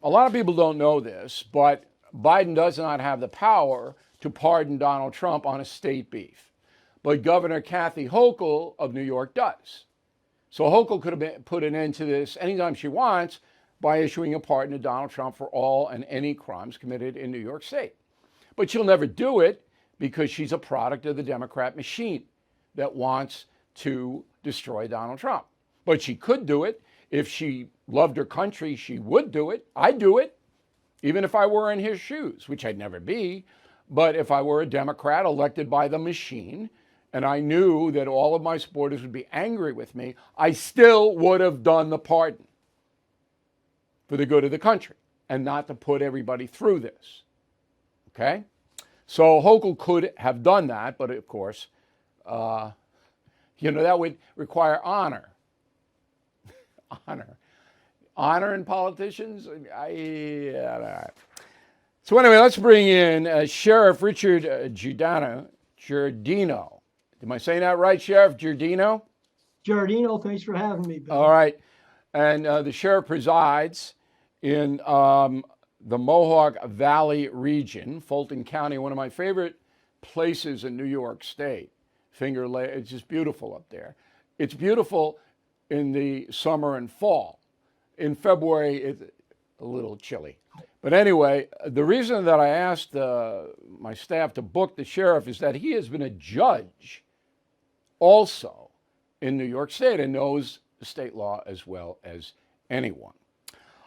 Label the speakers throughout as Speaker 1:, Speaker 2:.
Speaker 1: A lot of people don't know this, but Biden does not have the power to pardon Donald Trump on a state beef. But Governor Kathy Hochul of New York does. So Hochul could have put an end to this anytime she wants by issuing a pardon to Donald Trump for all and any crimes committed in New York State. But she'll never do it because she's a product of the Democrat machine that wants to destroy Donald Trump. But she could do it. If she loved her country, she would do it. I'd do it, even if I were in his shoes, which I'd never be. But if I were a Democrat elected by the machine, and I knew that all of my supporters would be angry with me, I still would have done the pardon for the good of the country and not to put everybody through this. Okay? So Hochul could have done that, but of course, that would require honor. Honor in politicians? So anyway, let's bring in Sheriff Richard Giardino. Am I saying that right, Sheriff Giardino?
Speaker 2: Giardino, thanks for having me, Bill.
Speaker 1: All right. And the sheriff presides in the Mohawk Valley region, Fulton County, one of my favorite places in New York State. Finger Lake, it's just beautiful up there. It's beautiful in the summer and fall. In February, it's a little chilly. But anyway, the reason that I asked my staff to book the sheriff is that he has been a judge also in New York State and knows the state law as well as anyone.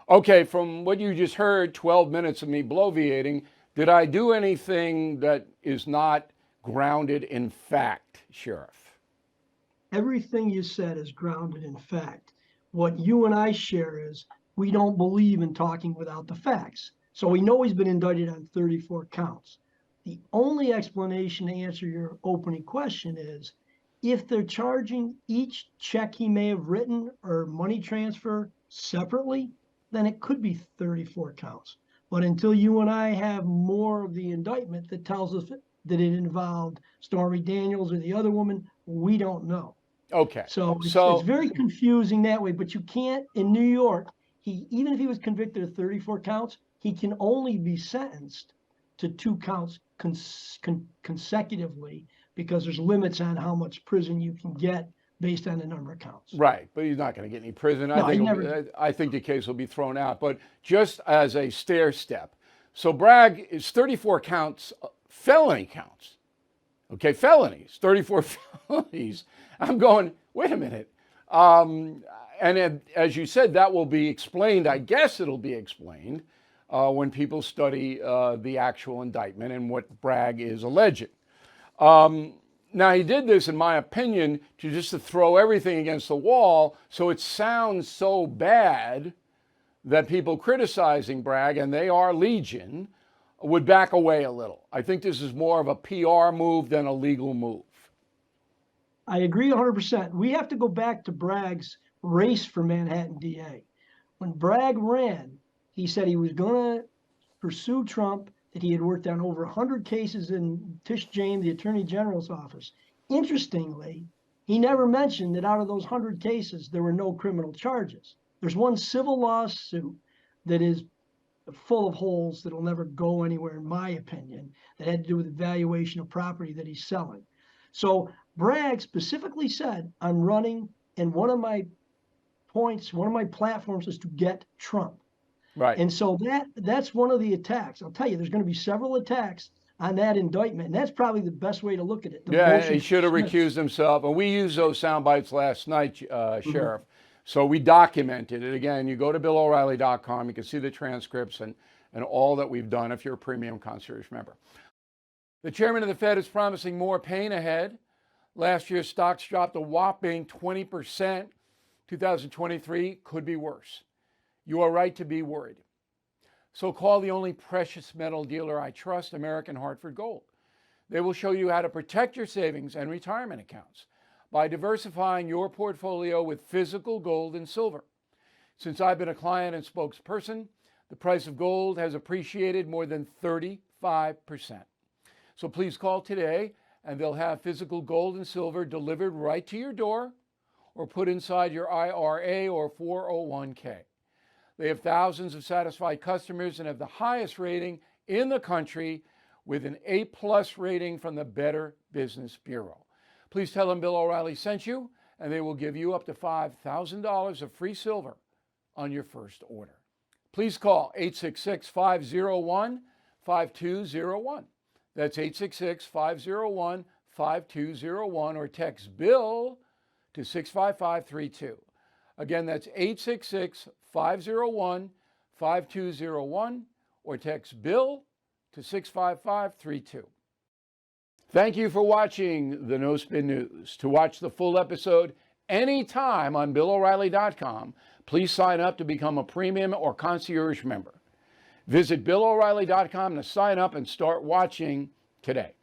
Speaker 1: Okay, from what you just heard, 12 minutes of me bloviating, did I do anything that is not grounded in fact, Sheriff?
Speaker 2: Everything you said is grounded in fact. What you and I share is we don't believe in talking without the facts. So we know he's been indicted on 34 counts. The only explanation to answer your opening question is if they're charging each check he may have written or money transfer separately, then it could be 34 counts. But until you and I have more of the indictment that tells us that it involved Stormy Daniels or the other woman, we don't know.
Speaker 1: Okay.
Speaker 2: So it's very confusing that way, but you can't, in New York, even if he was convicted of 34 counts, he can only be sentenced to 2 counts consecutively because there's limits on how much prison you can get based on the number of counts.
Speaker 1: Right, but he's not going to get any prison.
Speaker 2: No,
Speaker 1: I think the case will be thrown out. But just as a stair step, so Bragg is 34 counts, felony counts. Okay, felonies, 34 felonies. I'm going, wait a minute. And as you said, that will be explained. I guess it'll be explained when people study the actual indictment and what Bragg is alleging. Now, he did this, in my opinion, to throw everything against the wall so it sounds so bad that people criticizing Bragg, and they are legion, would back away a little. I think this is more of a PR move than a legal move.
Speaker 2: I agree 100%. We have to go back to Bragg's race for Manhattan DA. When Bragg ran, he said he was going to pursue Trump, that he had worked on over 100 cases in Tish James, the Attorney General's office. Interestingly, he never mentioned that out of those 100 cases, there were no criminal charges. There's one civil lawsuit that is full of holes that'll never go anywhere, in my opinion, that had to do with the valuation of property that he's selling. So Bragg specifically said, I'm running, and one of my points, one of my platforms is to get Trump.
Speaker 1: Right.
Speaker 2: And so that's one of the attacks. I'll tell you, there's going to be several attacks on that indictment, and that's probably the best way to look at it.
Speaker 1: Yeah, he should have recused himself. And we used those sound bites last night, Sheriff. So we documented it. Again, you go to BillO'Reilly.com. You can see the transcripts and all that we've done if you're a premium concierge member. The chairman of the Fed is promising more pain ahead. Last year, stocks dropped a whopping 20%. 2023 could be worse. You are right to be worried. So call the only precious metal dealer I trust, American Hartford Gold. They will show you how to protect your savings and retirement accounts by diversifying your portfolio with physical gold and silver. Since I've been a client and spokesperson, the price of gold has appreciated more than 35%. So please call today and they'll have physical gold and silver delivered right to your door or put inside your IRA or 401k. They have thousands of satisfied customers and have the highest rating in the country with an A+ rating from the Better Business Bureau. Please tell them Bill O'Reilly sent you, and they will give you up to $5,000 of free silver on your first order. Please call 866-501-5201. That's 866-501-5201, or text BILL to 65532. Again, that's 866-501-5201, or text BILL to 65532. Thank you for watching the No Spin News. To watch the full episode anytime on BillO'Reilly.com, please sign up to become a premium or concierge member. Visit BillO'Reilly.com to sign up and start watching today.